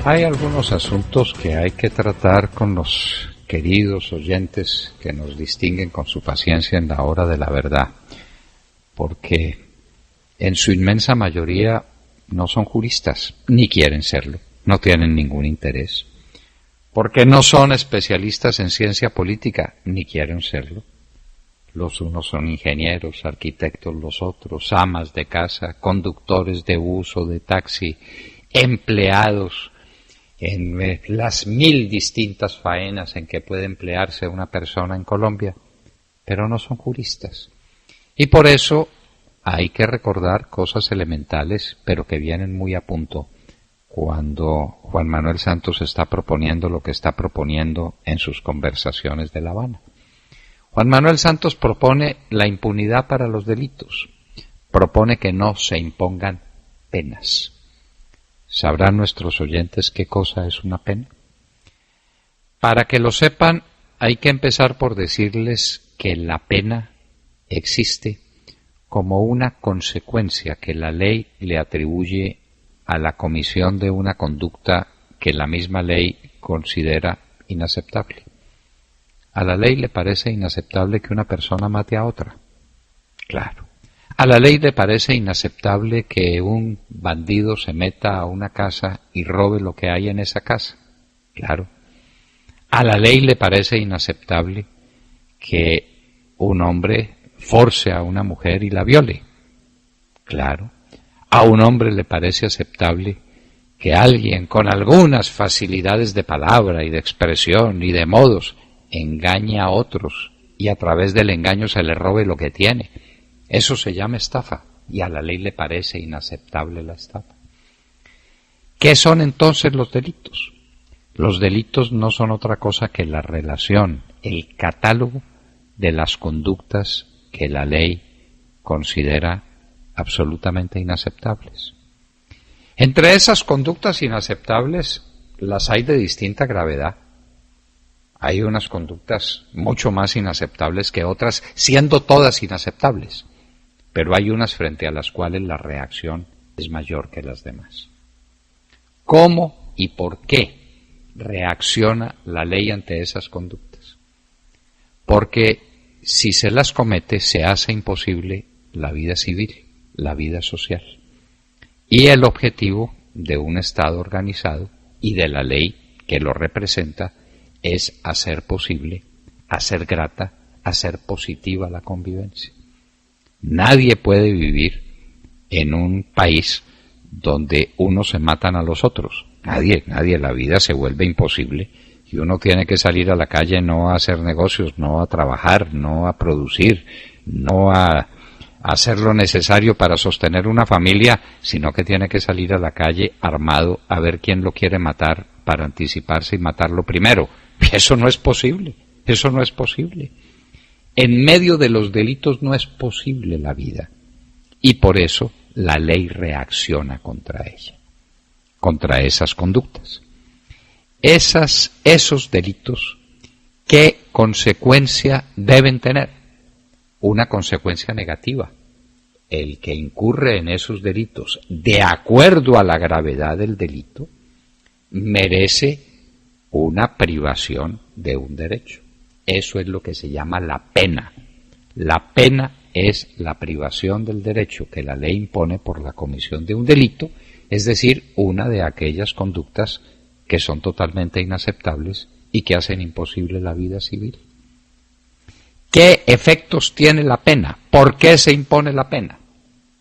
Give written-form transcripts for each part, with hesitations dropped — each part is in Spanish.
Hay algunos asuntos que hay que tratar con los queridos oyentes que nos distinguen con su paciencia en la hora de la verdad, porque en su inmensa mayoría no son juristas, ni quieren serlo, no tienen ningún interés, porque no son especialistas en ciencia política, ni quieren serlo. Los unos son ingenieros, arquitectos, los otros amas de casa, conductores de bus o de taxi, empleados en las 1000 distintas faenas en que puede emplearse una persona en Colombia, pero no son juristas. Y por eso hay que recordar cosas elementales, pero que vienen muy a punto cuando Juan Manuel Santos está proponiendo lo que está proponiendo en sus conversaciones de La Habana. Juan Manuel Santos propone la impunidad para los delitos, propone que no se impongan penas. ¿Sabrán nuestros oyentes qué cosa es una pena? Para que lo sepan, hay que empezar por decirles que la pena existe como una consecuencia que la ley le atribuye a la comisión de una conducta que la misma ley considera inaceptable. ¿A la ley le parece inaceptable que una persona mate a otra? Claro. ¿A la ley le parece inaceptable que un bandido se meta a una casa y robe lo que hay en esa casa? Claro. ¿A la ley le parece inaceptable que un hombre force a una mujer y la viole? Claro. ¿A un hombre le parece aceptable que alguien con algunas facilidades de palabra y de expresión y de modos engañe a otros y a través del engaño se le robe lo que tiene? Eso se llama estafa, y a la ley le parece inaceptable la estafa. ¿Qué son entonces los delitos? Los delitos no son otra cosa que la relación, el catálogo de las conductas que la ley considera absolutamente inaceptables. Entre esas conductas inaceptables las hay de distinta gravedad. Hay unas conductas mucho más inaceptables que otras, siendo todas inaceptables, pero hay unas frente a las cuales la reacción es mayor que las demás. ¿Cómo y por qué reacciona la ley ante esas conductas? Porque si se las comete, se hace imposible la vida civil, la vida social, y el objetivo de un Estado organizado y de la ley que lo representa es hacer posible, hacer grata, hacer positiva la convivencia. Nadie puede vivir en un país donde unos se matan a los otros. Nadie, la vida se vuelve imposible y uno tiene que salir a la calle no a hacer negocios, no a trabajar, no a producir, no a hacer lo necesario para sostener una familia, sino que tiene que salir a la calle armado a ver quién lo quiere matar para anticiparse y matarlo primero. Eso no es posible, eso no es posible. En medio de los delitos no es posible la vida, y por eso la ley reacciona contra ella, contra esas conductas. Esos delitos, ¿qué consecuencia deben tener? Una consecuencia negativa. El que incurre en esos delitos, de acuerdo a la gravedad del delito, merece una privación de un derecho. Eso es lo que se llama la pena. La pena es la privación del derecho que la ley impone por la comisión de un delito, es decir, una de aquellas conductas que son totalmente inaceptables y que hacen imposible la vida civil. ¿Qué efectos tiene la pena? ¿Por qué se impone la pena?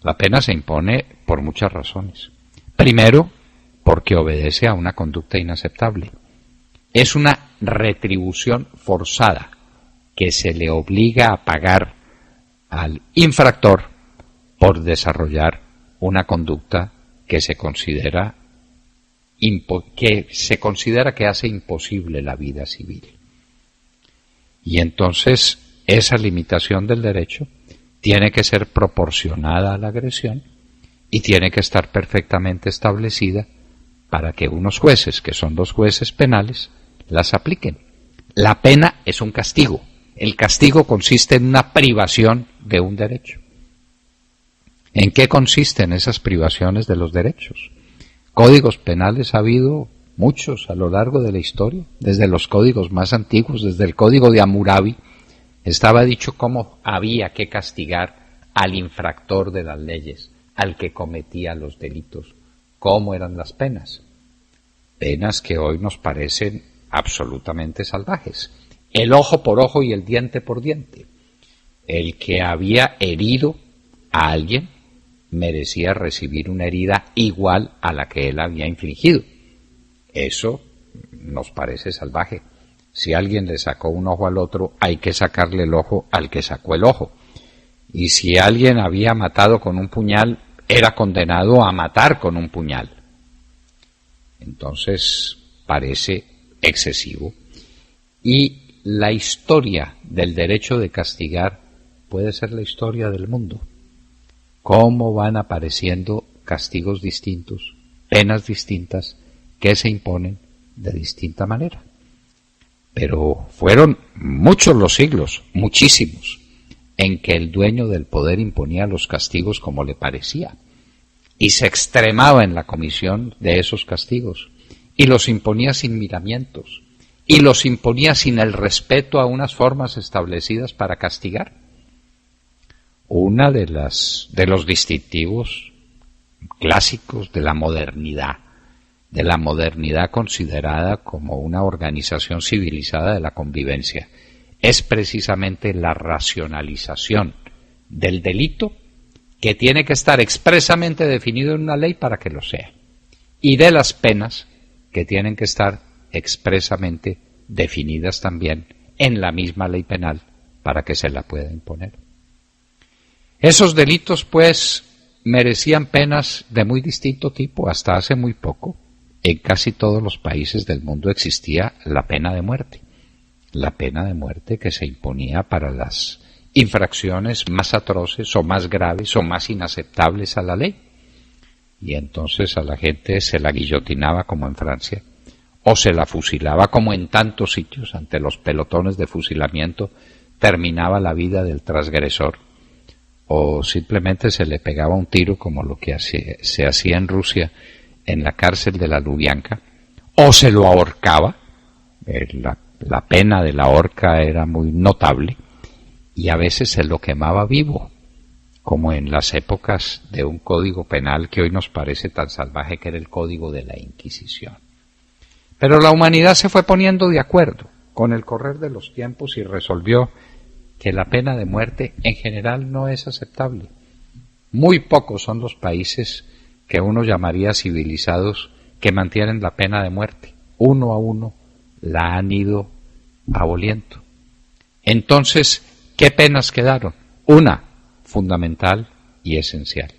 La pena se impone por muchas razones. Primero, porque obedece a una conducta inaceptable. Es una retribución forzada que se le obliga a pagar al infractor por desarrollar una conducta que se considera que hace imposible la vida civil. Y entonces esa limitación del derecho tiene que ser proporcionada a la agresión y tiene que estar perfectamente establecida para que unos jueces, que son los jueces penales, las apliquen. La pena es un castigo. El castigo consiste en una privación de un derecho. ¿En qué consisten esas privaciones de los derechos? Códigos penales ha habido muchos a lo largo de la historia, desde los códigos más antiguos, desde el código de Hammurabi, estaba dicho cómo había que castigar al infractor de las leyes, al que cometía los delitos, cómo eran las penas. Penas que hoy nos parecen absolutamente salvajes. El ojo por ojo y el diente por diente. El que había herido a alguien merecía recibir una herida igual a la que él había infligido. Eso nos parece salvaje. Si alguien le sacó un ojo al otro, hay que sacarle el ojo al que sacó el ojo. Y si alguien había matado con un puñal, era condenado a matar con un puñal. Entonces, parece excesivo. Y la historia del derecho de castigar puede ser la historia del mundo. Cómo van apareciendo castigos distintos, penas distintas, que se imponen de distinta manera. Pero fueron muchos los siglos, muchísimos, en que el dueño del poder imponía los castigos como le parecía, y se extremaba en la comisión de esos castigos, y los imponía sin miramientos, y los imponía sin el respeto a unas formas establecidas para castigar. Una de los distintivos clásicos de la modernidad considerada como una organización civilizada de la convivencia, es precisamente la racionalización del delito, que tiene que estar expresamente definido en una ley para que lo sea, y de las penas, que tienen que estar expresamente definidas también en la misma ley penal para que se la pueda imponer. Esos delitos, pues, merecían penas de muy distinto tipo. Hasta hace muy poco, en casi todos los países del mundo existía la pena de muerte. La pena de muerte que se imponía para las infracciones más atroces o más graves o más inaceptables a la ley. Y entonces a la gente se la guillotinaba como en Francia, o se la fusilaba como en tantos sitios. Ante los pelotones de fusilamiento terminaba la vida del transgresor, o simplemente se le pegaba un tiro, como lo que se hacía en Rusia en la cárcel de la Lubyanka, o se lo ahorcaba. La pena de la horca era muy notable, y a veces se lo quemaba vivo, como en las épocas de un código penal que hoy nos parece tan salvaje, que era el código de la Inquisición. Pero la humanidad se fue poniendo de acuerdo con el correr de los tiempos y resolvió que la pena de muerte en general no es aceptable. Muy pocos son los países que uno llamaría civilizados que mantienen la pena de muerte. Uno a uno la han ido aboliendo. Entonces, ¿qué penas quedaron? Una, fundamental y esencial: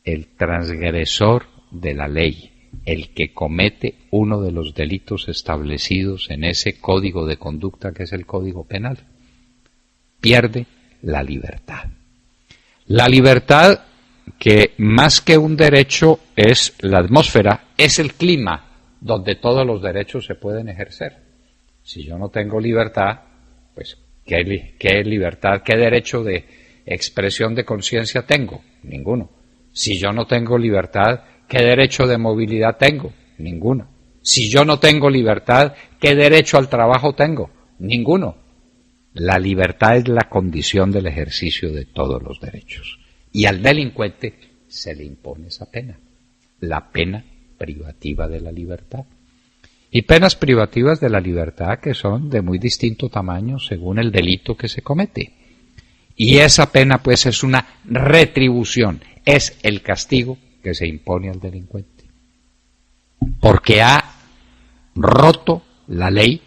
el transgresor de la ley, el que comete uno de los delitos establecidos en ese código de conducta que es el Código Penal, pierde la libertad. La libertad, que más que un derecho es la atmósfera, es el clima donde todos los derechos se pueden ejercer. Si yo no tengo libertad, pues ¿qué libertad, qué derecho de expresión de conciencia tengo? Ninguno. Si yo no tengo libertad, ¿qué derecho de movilidad tengo? Ninguno. Si yo no tengo libertad, ¿qué derecho al trabajo tengo? Ninguno. La libertad es la condición del ejercicio de todos los derechos. Y al delincuente se le impone esa pena, la pena privativa de la libertad. Y penas privativas de la libertad que son de muy distinto tamaño según el delito que se comete. Y esa pena, pues, es una retribución, es el castigo que se impone al delincuente, porque ha roto la ley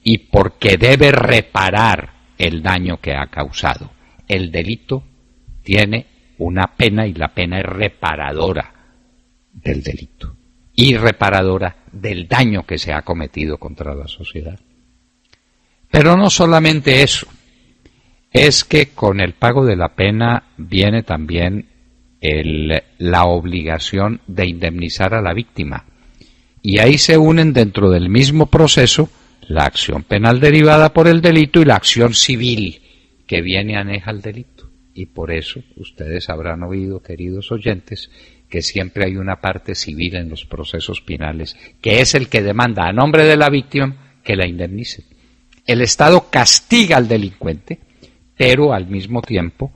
y porque debe reparar el daño que ha causado. El delito tiene una pena y la pena es reparadora del delito y reparadora del daño que se ha cometido contra la sociedad. Pero no solamente eso, es que con el pago de la pena viene también la obligación de indemnizar a la víctima, y ahí se unen dentro del mismo proceso la acción penal derivada por el delito y la acción civil que viene aneja al delito. Y por eso ustedes habrán oído, queridos oyentes, que siempre hay una parte civil en los procesos penales, que es el que demanda a nombre de la víctima que la indemnice. El Estado castiga al delincuente, pero al mismo tiempo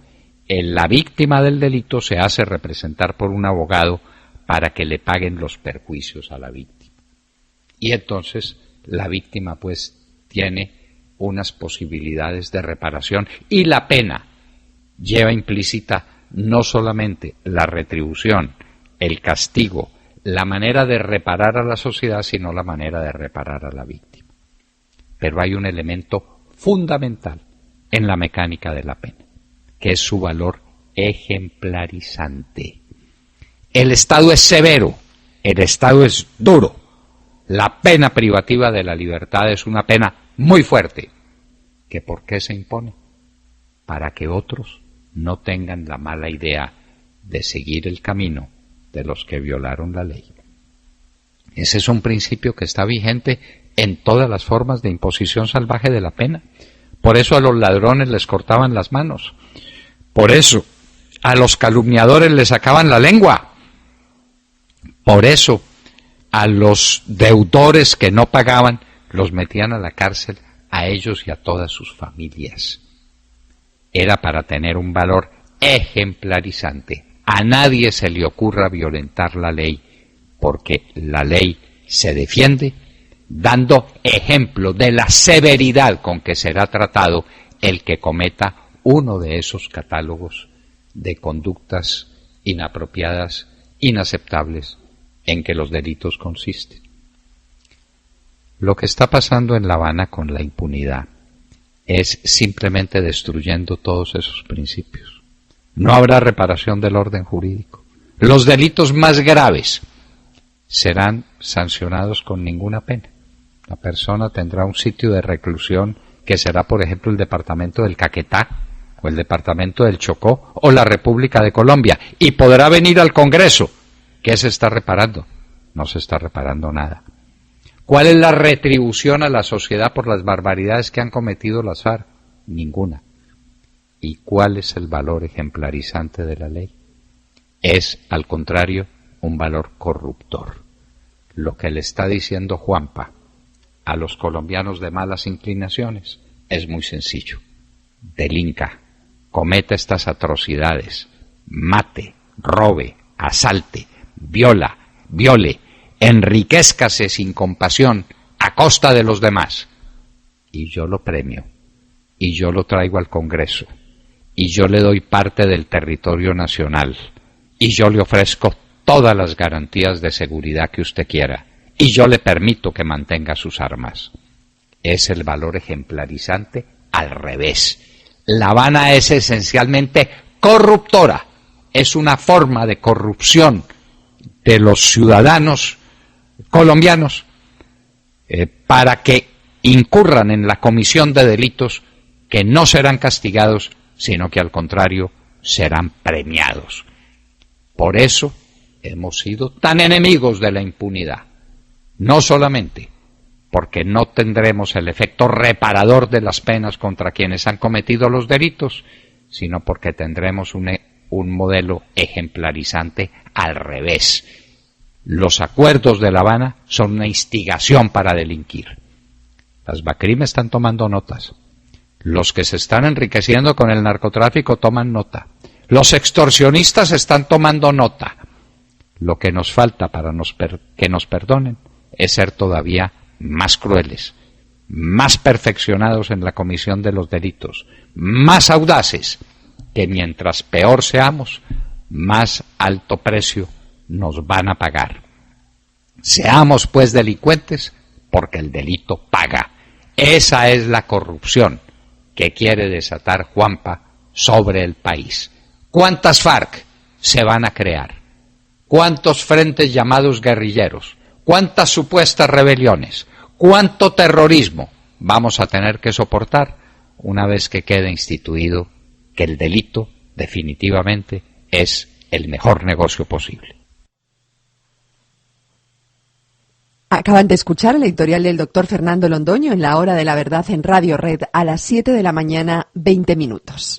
la víctima del delito se hace representar por un abogado para que le paguen los perjuicios a la víctima. Y entonces la víctima pues tiene unas posibilidades de reparación y la pena lleva implícita no solamente la retribución, el castigo, la manera de reparar a la sociedad, sino la manera de reparar a la víctima. Pero hay un elemento fundamental en la mecánica de la pena, que es su valor ejemplarizante. El Estado es severo, el Estado es duro. La pena privativa de la libertad es una pena muy fuerte. ¿Que por qué se impone? Para que otros no tengan la mala idea de seguir el camino de los que violaron la ley. Ese es un principio que está vigente en todas las formas de imposición salvaje de la pena. Por eso a los ladrones les cortaban las manos. Por eso a los calumniadores les sacaban la lengua. Por eso a los deudores que no pagaban los metían a la cárcel, a ellos y a todas sus familias. Era para tener un valor ejemplarizante. A nadie se le ocurra violentar la ley, porque la ley se defiende dando ejemplo de la severidad con que será tratado el que cometa uno de esos catálogos de conductas inapropiadas, inaceptables, en que los delitos consisten. Lo que está pasando en La Habana con la impunidad es simplemente destruyendo todos esos principios. No habrá reparación del orden jurídico. Los delitos más graves serán sancionados con ninguna pena. La persona tendrá un sitio de reclusión que será, por ejemplo, el departamento del Caquetá, o el departamento del Chocó, o la República de Colombia, y podrá venir al Congreso. ¿Qué se está reparando? No se está reparando nada. ¿Cuál es la retribución a la sociedad por las barbaridades que han cometido las FARC? Ninguna. ¿Y cuál es el valor ejemplarizante de la ley? Es, al contrario, un valor corruptor. Lo que le está diciendo Juanpa a los colombianos de malas inclinaciones es muy sencillo. Delinca, cometa estas atrocidades, mate, robe, asalte, viole, enriquézcase sin compasión a costa de los demás. Y yo lo premio, y yo lo traigo al Congreso, y yo le doy parte del territorio nacional, y yo le ofrezco todas las garantías de seguridad que usted quiera, y yo le permito que mantenga sus armas. Es el valor ejemplarizante al revés. La Habana es esencialmente corruptora, es una forma de corrupción de los ciudadanos colombianos para que incurran en la comisión de delitos que no serán castigados, sino que al contrario serán premiados. Por eso hemos sido tan enemigos de la impunidad, no solamente porque no tendremos el efecto reparador de las penas contra quienes han cometido los delitos, sino porque tendremos un modelo ejemplarizante al revés. Los acuerdos de La Habana son una instigación para delinquir. Las BACRIM están tomando notas. Los que se están enriqueciendo con el narcotráfico toman nota. Los extorsionistas están tomando nota. Lo que nos falta para que nos perdonen es ser todavía más crueles, más perfeccionados en la comisión de los delitos, más audaces, que mientras peor seamos, más alto precio nos van a pagar. Seamos pues delincuentes, porque el delito paga. Esa es la corrupción que quiere desatar Juanpa sobre el país. ¿Cuántas FARC se van a crear? ¿Cuántos frentes llamados guerrilleros? ¿Cuántas supuestas rebeliones? ¿Cuánto terrorismo vamos a tener que soportar una vez que quede instituido que el delito definitivamente es el mejor negocio posible? Acaban de escuchar el editorial del doctor Fernando Londoño en La Hora de la Verdad en Radio Red a las 7 de la mañana, 20 minutos.